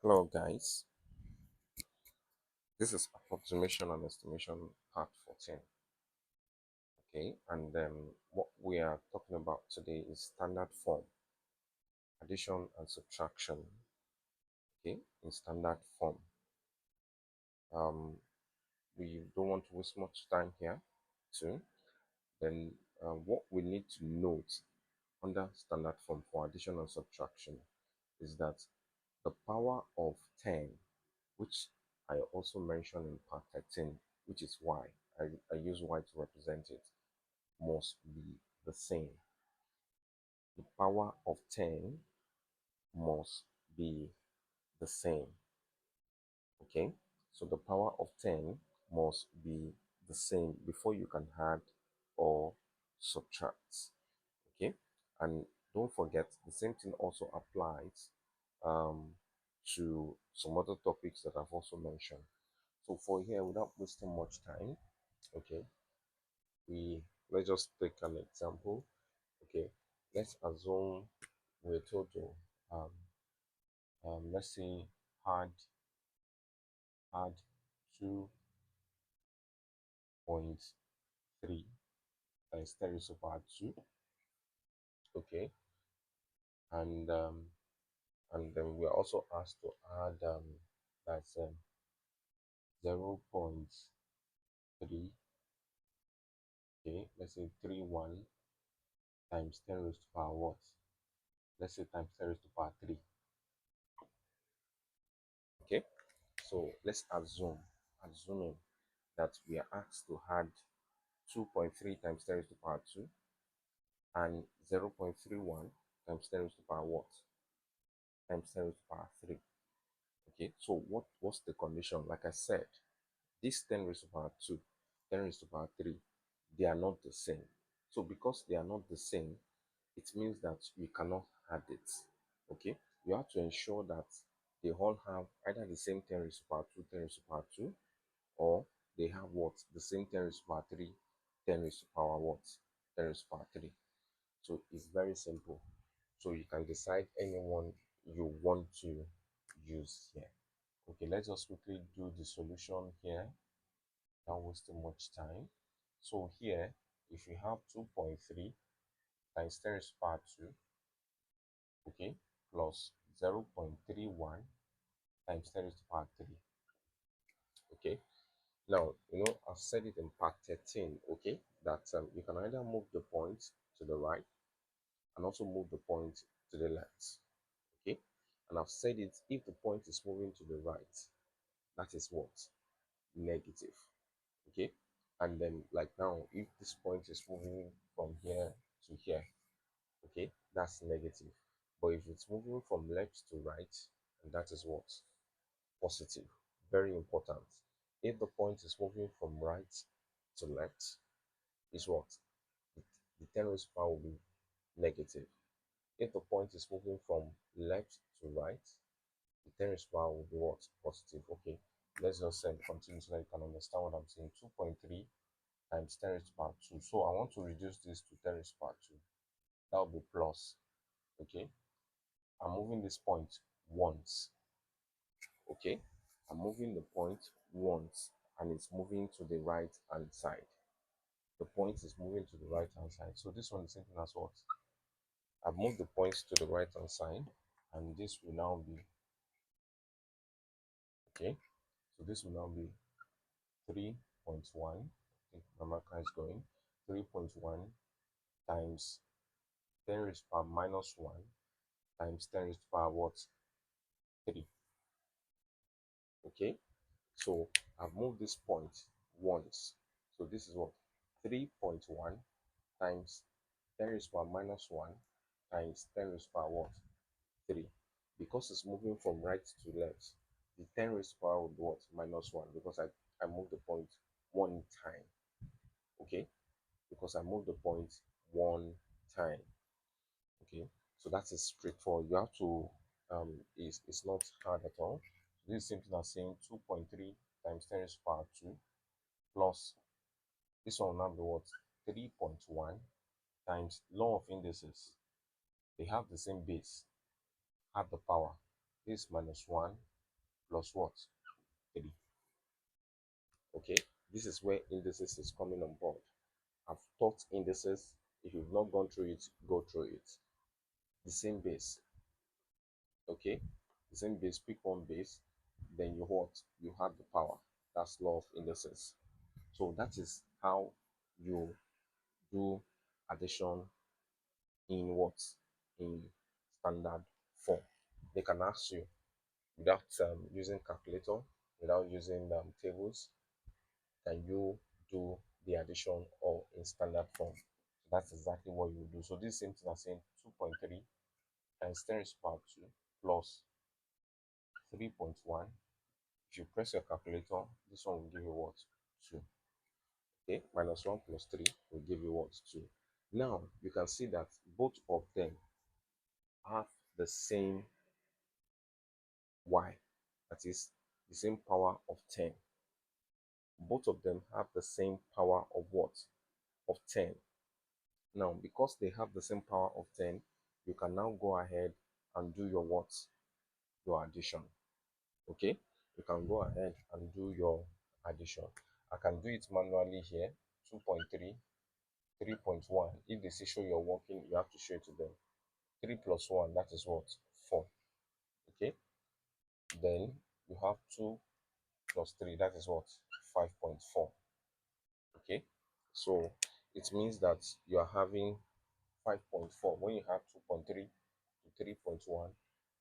Hello guys, this is approximation and estimation part 14. Okay, and what we are talking about today is standard form, addition and subtraction. Okay, in standard form. We don't want to waste much time here too. Then what we need to note under standard form for addition and subtraction is that the power of 10, which I also mentioned in part 13, which is y. I use y to represent it, must be the same. The power of 10 must be the same. Okay, so the power of 10 must be the same before you can add or subtract. Okay, and don't forget the same thing also applies to some other topics that I've also mentioned. So for here, without wasting much time, okay, let's just take an example. Okay, let's assume we're told to let's say add 2.3 times 10 raised to power 2. Okay, and then we're also asked to add that's 0.3. Okay, let's say 31 times 10 raised to power what? Let's say times 10 raised to power 3. Okay, so let's assuming that we are asked to add 2.3 times 10 raised to power 2 and 0.31 times 10 raised to power what? Times 10 raised to power 3. Okay, so what's the condition? Like I said, this 10 raised to power 2, 10 raised to power 3, they are not the same. So because they are not the same, it means that you cannot add it. Okay, you have to ensure that they all have either the same 10 raised to power 2, 10 raised to power 2, or they have what? The same 10 raised to power 3, 10 raised to power what? 10 raised to power 3. So it's very simple. So you can decide anyone you want to use here. Okay, let's just quickly do the solution here without wasting much time. So here, if you have 2.3 times 10 raised to power 2, okay, plus 0.31 times 10 raised to power 3. Okay, now I've said it in part 13, okay, that you can either move the point to the right and also move the point to the left. Okay, and I've said it, if the point is moving to the right, that is what? Negative. Okay, and then like now, if this point is moving from here to here, okay, that's negative. But if it's moving from left to right, and that is what? Positive. Very important. If the point is moving from right to left, is what? The 10 raised power will be negative. If the point is moving from left to right, the 10 raised power will be what? Positive. Okay, let's just continue so that you can understand what I'm saying. 2.3 times 10 raised to power 2. So I want to reduce this to 10 raised to power 2. That will be plus. Okay, I'm moving this point once. Okay, I'm moving the point once and it's moving to the right hand side. The point is moving to the right hand side. So this one is the same thing as what? I've moved the points to the right hand side, and this will now be okay. So this will now be 3.1. I think my marker is going 3.1 times 10 raised to power minus 1 times 10 raised to power what? 3. Okay, so I've moved this point once. So this is what? 3.1 times 10 raised to power minus 1 times 10 raised to power what? 3. Because it's moving from right to left, the 10 raised to power will be what? Minus 1, because I moved the point one time. Okay, because I moved the point one time. Okay, so that is straightforward. You have to it's not hard at all. This is simply as saying 2.3 times 10 raised to power 2 plus this one will now be what? 3.1 times law of indices. They have the same base, add the power. This minus 1, plus what? 3. Okay, this is where indices is coming on board. I've taught indices. If you've not gone through it, go through it. The same base. Okay, the same base, pick one base, then you what? You have the power. That's law of indices. So that is how you do addition in what? In standard form. They can ask you without using calculator, without using tables, can you do the addition or in standard form? So that's exactly what you do. So this same thing as saying 2.3 times 10 raised to the power 2 plus 3.1. If you press your calculator, this one will give you what? 2. Okay, minus 1 plus 3 will give you what? 2. Now you can see that both of them have the same y, that is the same power of 10. Both of them have the same power of what? Of 10. Now, because they have the same power of 10, you can now go ahead and do your what? Your addition. Okay, you can go ahead and do your addition. I can do it manually here. 2.3, 3.1. If they say show you're working, you have to show it to them. 3 plus 1, that is what? 4. Okay, then you have 2 plus 3, that is what? 5.4. Okay, so it means that you are having 5.4. When you have 2.3 to 3.1,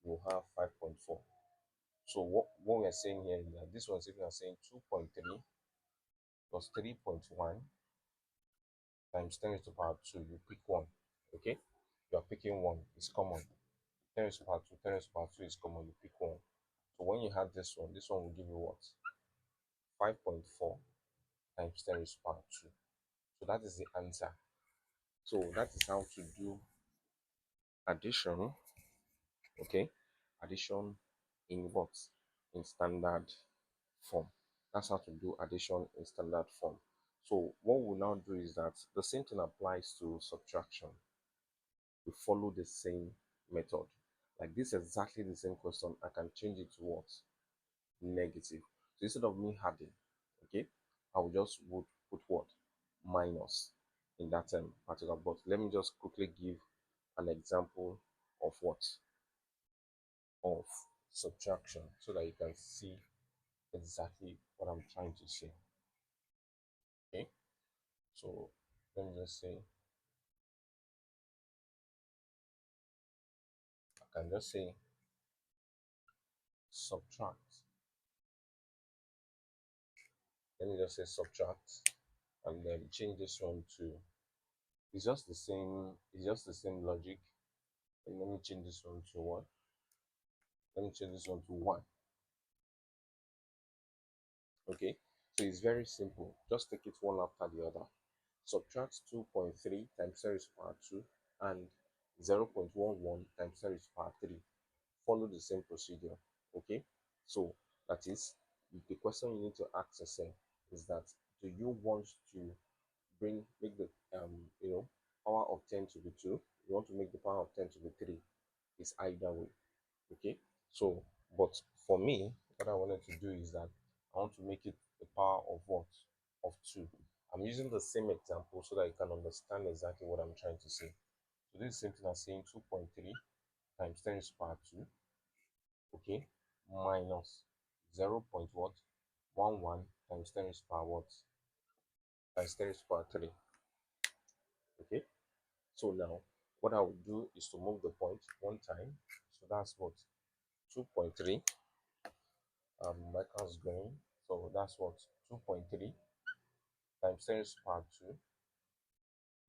you have 5.4. So what we're saying here is that this one's, if you are saying 2.3 plus 3.1 times 10 raised to the power 2, you pick 1. Okay, you are picking 1, it's common. 10 raised to the power 2, 10 raised to the power 2 is common, you pick 1. So when you have this one will give you what? 5.4 times 10 raised to the power 2. So that is the answer. So that is how to do addition. Okay, addition in what? In standard form. That's how to do addition in standard form. So what we'll now do is that the same thing applies to subtraction. We follow the same method. Like this exactly the same question, I can change it to what? Negative. So instead of me adding, okay, I will just would put what? Minus in that particular. But let me just quickly give an example of what? Of subtraction, so that you can see exactly what I'm trying to say. Okay, so let me just say, I can just say subtract. Let me just say subtract, and then change this one to, it's just the same logic. And let me change this one to what? Let me change this one to 1. Okay, so it's very simple. Just take it one after the other. Subtract 2.3 times 10 raised to the power 2 and 0.11 times 10 raised to the power 3. Follow the same procedure. Okay, so that is the question you need to ask yourself is that, do you want to make the power of 10 to be 2? You want to make the power of 10 to be 3? It's either way. Okay, so but for me, what I wanted to do is that I want to make it the power of what? Of 2. I'm using the same example so that you can understand exactly what I'm trying to say. So this is same thing as saying 2.3 times 10 raised to the power 2, okay, minus 0 point what? 11 times 10 raised to the power what? Times 10 raised to the power 3. Okay, so now what I will do is to move the point one time. So that's what? 2.3. My car's going. So that's what? 2.3 times 10 raised to the power 2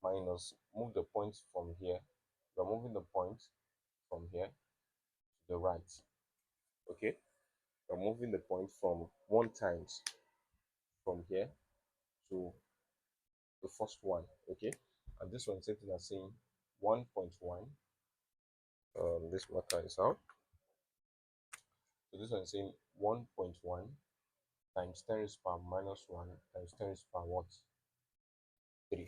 minus, move the point from here. We're moving the point from here to the right. Okay, we're moving the point from 1 times from here to the first one. Okay, and this one same thing as saying 1.1. This marker is out. So this one is saying 1.1 times 10 raised to the power minus 1 times 10 raised to the power what? 3.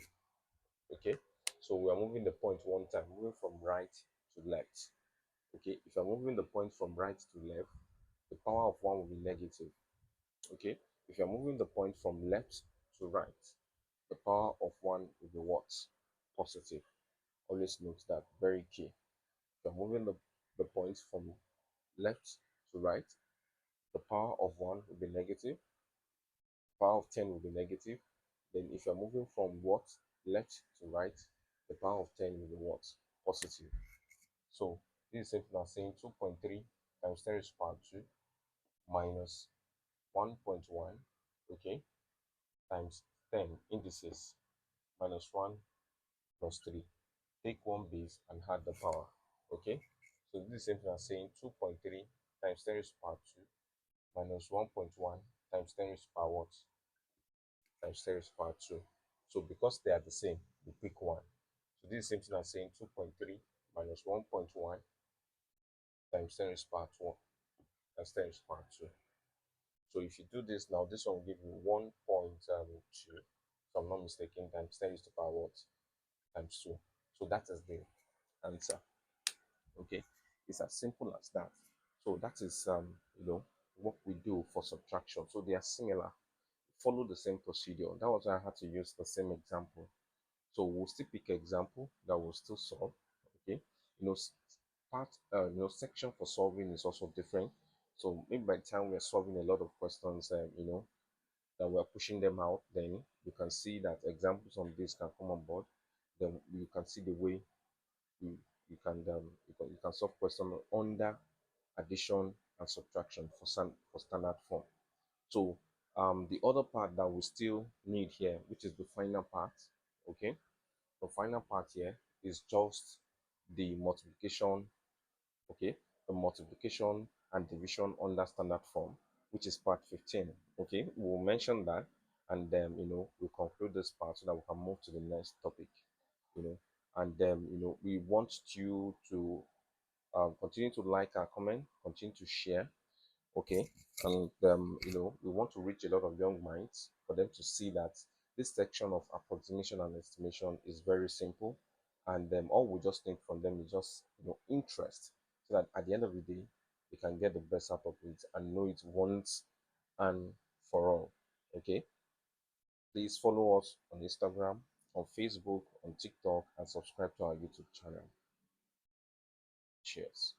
Okay, so we are moving the point one time, moving from right to left. Okay, if I'm moving the point from right to left, the power of 1 will be negative. Okay, if you're moving the point from left to right, the power of 1 will be what? Positive. Always note that, very key. If you're moving the point from left to right, the power of 1 will be negative, power of 10 will be negative. Then if you're moving from what? Left to right, the power of 10 will be what? Positive. So this is simple as saying 2.3 times 10 raised to the power 2 minus 1.1, okay, times 10 indices minus 1 plus 3. Take one base and add the power, okay. So this is simple as saying 2.3 times 10 raised to the power 2 minus 1.1 times 10 raised to the power what? Times 10 raised to the power 2. So because they are the same, we pick one. So this is simple as saying 2.3 minus 1.1 times 10 raised to the power 2 times 10 raised to the power 2. So if you do this now, this one will give you 1.2, if I'm not mistaken, times 10 raised to the power what? Times 2. So that is the answer. Okay, it's as simple as that. So that is what we do for subtraction. So they are similar, follow the same procedure. That was why I had to use the same example. So we'll still pick an example that we'll still solve. Okay, section for solving is also different. So maybe by the time we're solving a lot of questions, that we're pushing them out, then you can see that examples on this can come on board. Then you can see the way you, you can solve questions under addition and subtraction for standard form. So the other part that we still need here, which is the final part, okay, the final part here is just the multiplication, okay, the multiplication and division under standard form, which is part 15. Okay, we'll mention that, and then we conclude this part so that we can move to the next topic. And then we want you to continue to like our comment, continue to share, okay, and we want to reach a lot of young minds for them to see that this section of approximation and estimation is very simple, and all we just need from them is just interest, so that at the end of the day they can get the best out of it and know it once and for all. Okay, please follow us on Instagram, on Facebook, on TikTok, and subscribe to our YouTube channel. Cheers.